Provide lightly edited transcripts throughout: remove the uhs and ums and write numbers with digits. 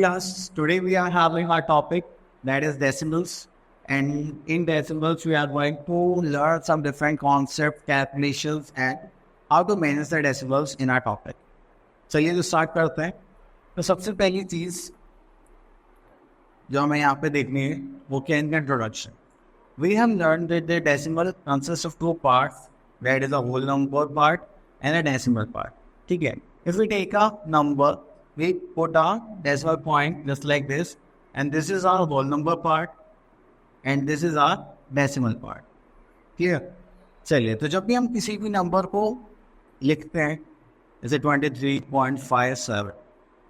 class. Today we are having our topic that is decimals. And in decimals, we are going to learn some different concepts, calculations, and how to manage the decimals in our topic. चलिए तो start करते हैं. तो सबसे पहली चीज़ जो हमें यहाँ पे देखनी है वो क्या है, introduction. We have learned that the decimal consists of two parts, that is a whole number part and a decimal part. ठीक है. If we take a number, we put a decimal point just like this, and this is our whole number part, and this is our decimal part. Clear? चलिए, तो जब भी हम किसी भी number को लिखते हैं जैसे 23.57,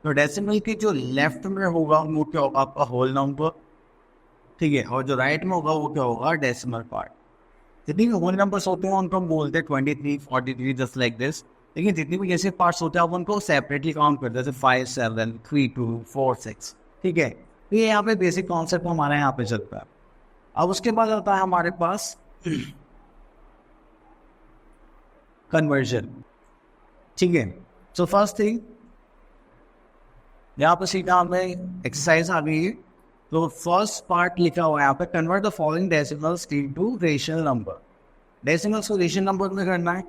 तो डेसिमल की जो लेफ्ट में होगा वो क्या होगा, आपका होल नंबर. ठीक है. और जो राइट में होगा वो क्या होगा, डेसिमल पार्ट. जितनी भी होल नंबर्स होते हैं उनको हम बोलते हैं 23, 43 जस्ट लाइक दिस. लेकिन जितनी भी ऐसे पार्ट्स होते हैं आप उनको सेपरेटली काउंट करते हैं, जैसे 5, 7, 3, 2, 4, 6. ठीक है. तो ये यहाँ पे बेसिक कॉन्सेप्ट हमारे यहाँ पे चलता है. अब उसके बाद आता है हमारे पास कन्वर्जन. ठीक है. सो फर्स्ट थिंग यहाँ पर सीधा हमें एक्सरसाइज आ गई है. तो फर्स्ट पार्ट लिखा हुआ है यहाँ पे, convert the following decimals into rational number. Decimals को रेशनल नंबर में करना है.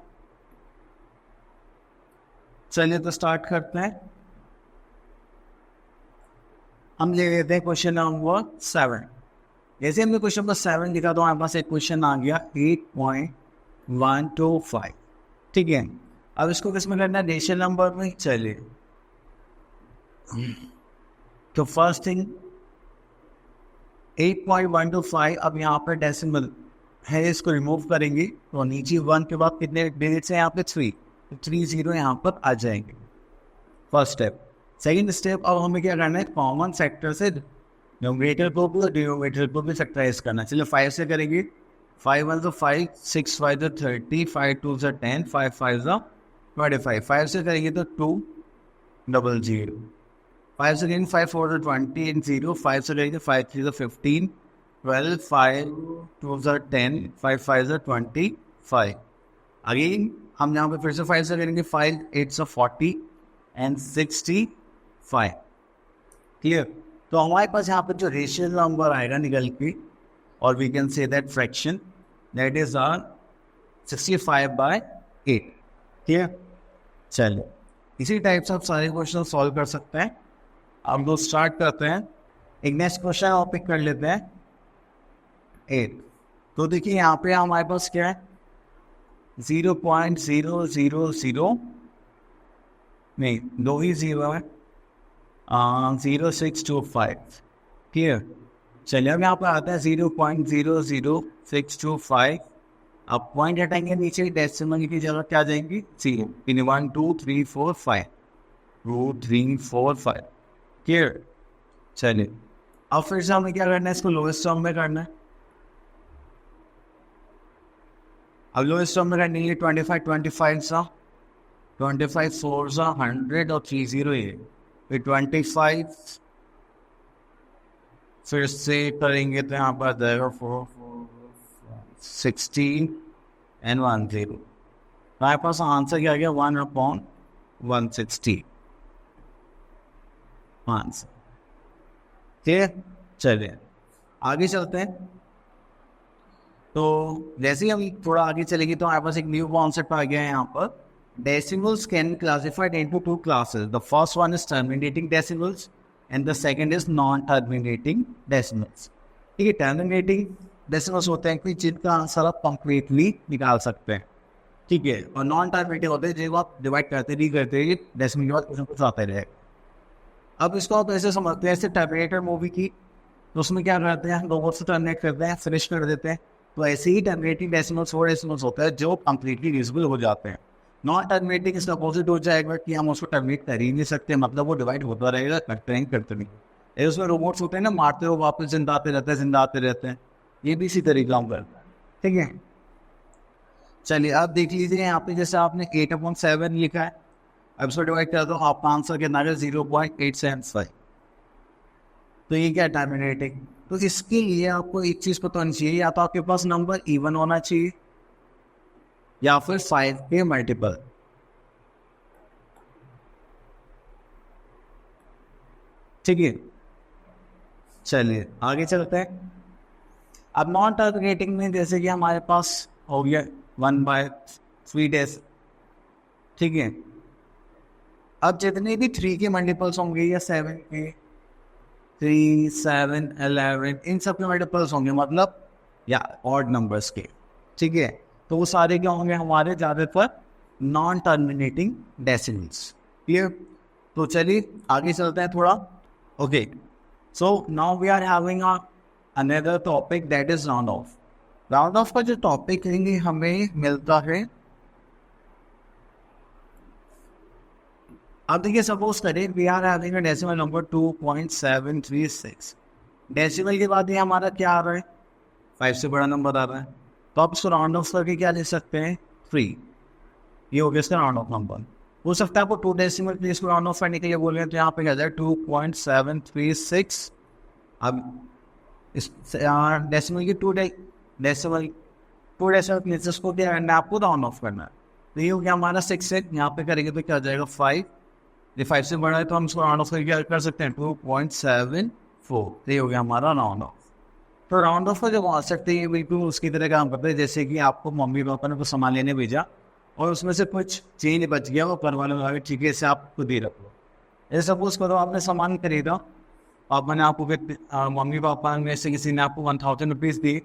चलिए तो स्टार्ट करते हैं. हम ले लेते हैं क्वेश्चन नंबर 7. जैसे हमने क्वेश्चन नंबर 7 लिखा तो हमारे पास एक क्वेश्चन आ गया 8.125. ठीक है. अब इसको किस में करना है, रेशनल नंबर में. चलिए तो फर्स्ट थिंग 8.125. अब यहाँ पर डेसिमल है, इसको रिमूव करेंगे तो नीचे 1 के बाद कितने डिजिट्स हैं यहाँ पे, 3. 3 0 यहाँ पर आ जाएंगे. First step. सेकेंड स्टेप, अब हमें क्या करना है, कॉमन फैक्टर से न्यूमरेटर को भी और डिनोमिनेटर को भी फैक्टराइज करना. चलिए 5 से करेंगे. 5 1 5, 6 5 30, 5 2 10, 5 5 25. 5 से करेंगे तो 2 0 0. 5 से करेंगे 5 4 20 and 0. 5 से करेंगे 5 3 15, 12, 5 2 10, 5 5 25. अगेन हम यहाँ पे फिर से 5 से करेंगे. 5 8 40 and 65. क्लियर. तो हमारे पास यहाँ पर जो रेशियल नंबर आएगा निकल के, और we can say that fraction that is are 65/8. Clear. चलिए इसी टाइप से आप सारे क्वेश्चन सॉल्व कर सकते हैं. अब लोग स्टार्ट करते हैं. एक नेक्स्ट क्वेश्चन आप पिक कर लेते हैं 8. तो देखिए यहाँ पे हमारे पास क्या है, 0.000 नहीं, 2 ही 0 है, 0625. क्लियर. चलिए अब यहाँ पर आता है 0.00625. अब पॉइंट हटाएंगे नीचे, डेसिमल की जगह क्या जाएंगी, 0. 1 2 3 4 5, 2 3 4 5. क्लियर. चलिए अब फिर से हमें क्या करना है, इसको लोएस्ट टर्म में करना है. अब लोएस्ट टर्म में करने के लिए 25 25 सा 25 4 सा 100 और 3 0 ये. फिर 25 फिर से करेंगे तो यहाँ पर 16 and 1 0. हमारे पास आंसर क्या गया, 1/160 आंसर. ठीक है. चलिए आगे चलते हैं. तो जैसे ही हम थोड़ा आगे चलेंगे तो हमारे पास एक न्यू कॉन्सेप्ट आ गया है यहाँ पर. Decimals can be classified into 2 classes. The first one is terminating decimals and the second is non-terminating decimals. ठीक है. terminating decimals होते हैं कि जिनका आंसर आप कंप्लीटली निकाल सकते हैं. ठीक है. और नॉन टर्मिनेटिंग होते हैं जब आप डिवाइड करते नहीं करते, डेसिमल के बाद कुछ ना कुछ आता रहेगा. अब इसको आप ऐसे समझते हैं, ऐसे टर्मिनेटर मूवी की, तो उसमें क्या करते हैं, हम लोगों से टर्मिनेट करते हैं, फिनिश कर देते हैं. तो ऐसे ही टर्मिनेटिंग डेसिमल्स वो डेसिमल्स होते हैं जो कंप्लीटली डिविजिबल हो जाते हैं. नॉन टर्मिनेटिंग इसका अपोजिट हो जाएगा कि हम उसको टर्मिनेट कर ही नहीं सकते, मतलब वो डिवाइड होता रहेगा, करते नहीं करते नहीं. उसमें रोबोट्स होते हैं ना, मारते हो वापस जिंदा आते रहते हैं. ये भी इसी तरीके काम करता है. ठीक है. चलिए अब देख लीजिए यहाँ पे, जैसे आपने 8/7 लिखा है, अब इसको डिवाइड कर दो, आपका आंसर कितना है, 0.875. तो ये क्या, टर्मिनेटिंग. तो इसके लिए आपको एक चीज़ पता होनी चाहिए, या तो आपके पास नंबर इवन होना चाहिए या फिर 5 के मल्टीपल. ठीक है, चलिए आगे चलते हैं। अब नॉन टर्मिनेटिंग में जैसे कि हमारे पास हो गया 1/3 डेज, ठीक है। अब जितने भी 3 के मल्टीपल्स होंगे या 7 के, 3, 7, 11, इन सब के मल्टीपल्स होंगे, मतलब या ऑड नंबर्स के, ठीक है। तो वो सारे क्या होंगे हमारे ज़्यादातर नॉन टर्मिनेटिंग डेसिमल्स। क्लियर? तो चलिए आगे चलते हैं थोड़ा। Okay, so now we are having another topic that is round off. Round off का जो टॉपिक है हमें मिलता है, अब देखिए सपोज करें we are having a decimal number 2.736। Decimal के बाद ये हमारा क्या आ रहा है, 5 से बड़ा नंबर आ रहा है, तो आप इसको राउंड ऑफ करके क्या ले सकते हैं, 3। ये हो गया इसका राउंड ऑफ नंबर। हो सकता है आपको 2 डेसिमल प्लेस को राउंड ऑफ करने के लिए बोल रहे हैं, तो यहाँ पे क्या जाए 2.736। अब इस डेसिमल की 2 डेसिमल प्लेसेस को क्या करना है आपको, राउंड ऑफ करना है। तो ये हो गया हमारा 6 है, यहाँ पे करेंगे तो क्या आ जाएगा 5। ये 5 से बड़ा है तो हम इसको राउंड ऑफ करके क्या कर सकते हैं 2.74। ये हो गया हमारा राउंड ऑफ। तो राउंड ऑफ का जो कॉन्सेप्ट है ये बिल्कुल उसकी तरह काम करता है जैसे कि आपको मम्मी पापा ने कुछ सामान लेने भेजा और उसमें से कुछ चेंज बच गया, वो पर वाले लगा ठीक है इसे आप खुद ही रख लो। जैसे सपोज करो आपने सामान खरीदा, पापा ने आपको मम्मी पापा में से किसी ने आपको 1000 रुपीज़ दी,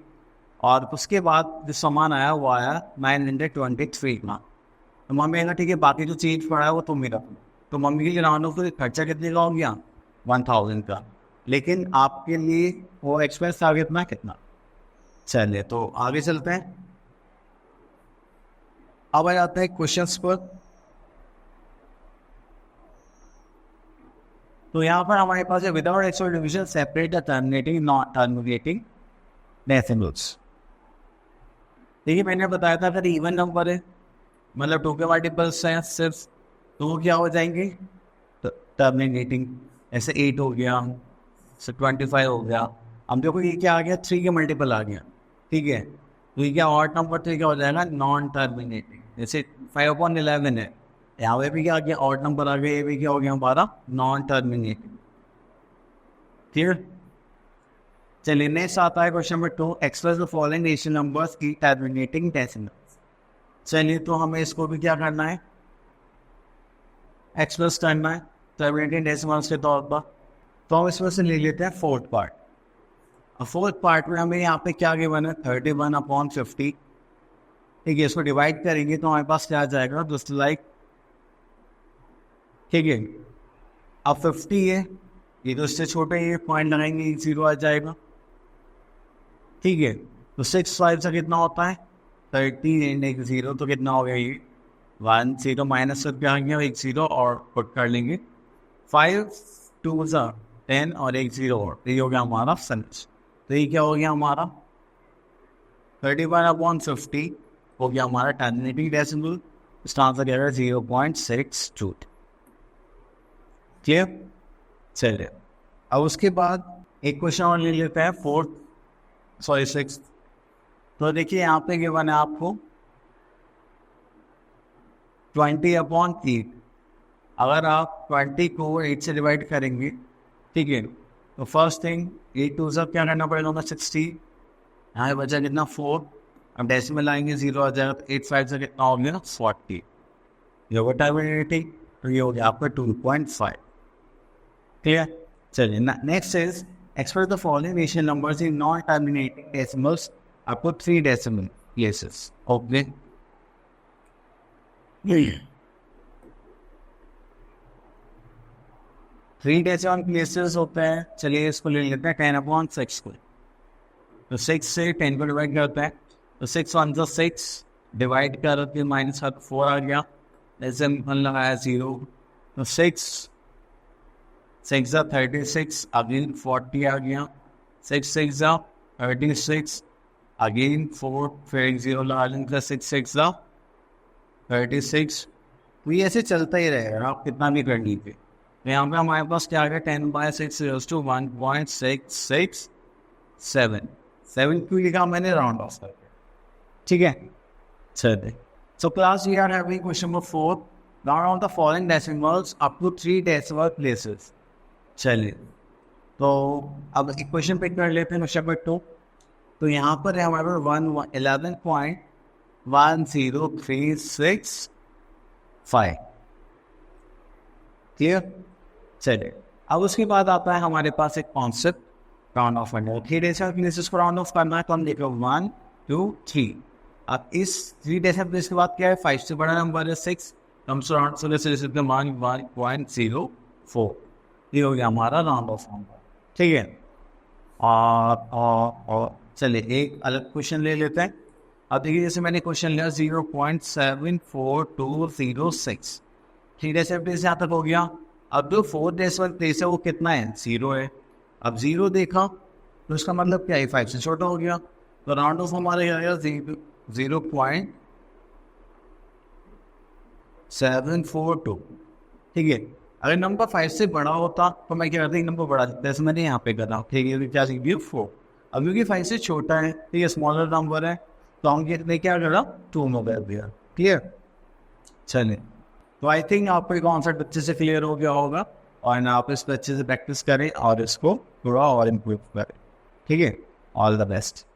और उसके बाद जो सामान आया वो आया 923 का। तो मम्मी कहा ठीक है बाकी जो चीज़ पड़ा है वो तुम ही रख लो। तो मम्मी के लिए राउंड ऑफ खर्चा कितने का हो गया, 1000 का, लेकिन आपके लिए वो एक्सपेंस आ गया कितना। चलिए तो आगे चलते हैं। अब आ जाते हैं क्वेश्चंस पर। तो यहाँ पर हमारे पास है without actual division separate the terminating non terminating decimals. देखिए मैंने बताया था अगर इवन नंबर है मतलब 2 के मल्टीपल्स हैं सिर्फ, तो वो क्या हो जाएंगे टर्मिनेटिंग। ऐसे 8 हो गया, 25 हो गया। अब देखो ये क्या आ गया 3 के मल्टीपल आ गया, ठीक है। तो ये क्या ऑड नंबर, तो क्या हो जाएगा नॉन टर्मिनेटिंग। जैसे 5/11 है, यहाँ पे भी क्या आ गया ऑड नंबर आ गया, ये भी क्या हो गया हमारा नॉन टर्मिनेटिंग। क्लियर? चलिए नेक्स्ट आता है question number 2, express the following rational numbers की टर्मिनेटिंग डेसिमल्स। चलिए तो हमें इसको भी क्या करना है, एक्सप्रेस करना है टर्मिनेटिंग डेसिमल्स के तौर पर। तो हम इसमें से ले लेते हैं फोर्थ पार्ट। और फोर्थ पार्ट में हमें यहाँ पे क्या गिवन है 31/50, ठीक है। इसको डिवाइड करेंगे तो हमारे पास क्या आ जाएगा जस्ट लाइक, ठीक है। अब 50 है, ये तो इससे छोटे ये पॉइंट लगाएंगे 0 आ जाएगा, ठीक है। तो 6 5 से कितना होता है 30 एंड 1 0, तो कितना हो गया ये 1 0 माइनस से क्या आ गया 1 0 और पुट कर लेंगे 5 2 10 और 1 0 और ये हो गया हमारा सेंस। तो ये क्या हो गया हमारा 31/50 हो गया हमारा टर्मिनेटिंग डेसिमल। इसका आंसर क्या है 0.62। क्लियर? चलिए अब उसके बाद एक क्वेश्चन और ले लेते हैं 6। तो देखिए यहाँ पे गिवन है आपको 20/8। अगर आप 20 को 8 से डिवाइड करेंगे, ठीक है, तो फर्स्ट थिंग 8 2 सब क्या करना पड़ेगा हमें 60, यहाँ बचा कितना 4। अब डेसिमल आएंगे 0 आ जाएगा, तो 8 5 से कितना हो गया 40। ये होगा टर्मिनेटिंग, तो ये हो गया आपका 2.5। क्लियर? चलिए next is express the following rational numbers in non terminating decimals आपको 3 decimal places. Okay, 3 decimal places होते हैं। चलिए इसको ले लेते हैं 10/6 को। तो 6 से 10 को डिवाइड करते हैं, तो 6 1 जो 6 डिवाइड कर माइनस 4 आ गया, ऐसे लगाया 0, तो 6 6 36 अगेन 40 आ गया, 6 6 36 अगेन 4 फिर 1 0 लगा लेंगे, 6 6 36। तो ये ऐसे चलता ही रहेगा आप कितना भी कर लीजिए। तो यहाँ पे हमारे पास क्या आ गया 10/6 = 1.667। 7 क्यों लिखा मैंने राउंड ऑफ करके, ठीक है। चलिए so class we are having question number 4, round off the following decimals up to 3 decimal places. चलिए तो अब इक्वेशन पिक कर लेते हैं क्वेश्चन नंबर 2। तो यहाँ पर है हमारे 11.10365। क्लियर? चलिए, अब उसके बाद आता है हमारे पास एक कॉन्सेप्ट राउंड ऑफ करना है। 3 डेसिमल प्लेसेस को राउंड ऑफ करना है तो हम देखें 1 2 3। अब इस 3 डेसिमल प्लेस के बाद क्या है, 5 से बड़ा नंबर है 6, हम राउंड से 1.04। ये हो गया हमारा राउंड ऑफ नंबर। ठीक है, और चलिए एक अलग क्वेश्चन ले लेते हैं। अब देखिए, जैसे मैंने क्वेश्चन लिया 0.74206, 3 डेसिमल प्लेस यहाँ तक हो गया। अब जो 4 डेसिमल प्लेस है वो कितना है, 0 है। अब 0 देखा तो इसका मतलब क्या है, 5 से छोटा हो गया, तो राउंड ऑफ हमारे आएगा 0.742। ठीक है, अगर नंबर 5 से बड़ा होता तो मैं क्या करता, नंबर बढ़ा देता, जैसे मैंने यहाँ पे करा। ठीक है, क्या सीख 4। अब क्योंकि 5 से छोटा है, ठीक है, स्मॉलर नंबर है, तो हम कितने क्या करा, 2 में कर दिया। क्लियर? चलिए, तो आई थिंक आपको ये कॉन्सेप्ट अच्छे से क्लियर हो गया होगा, और ना आप इस पर अच्छे से प्रैक्टिस करें और इसको थोड़ा और इम्प्रूव करें। ठीक है, ऑल द बेस्ट।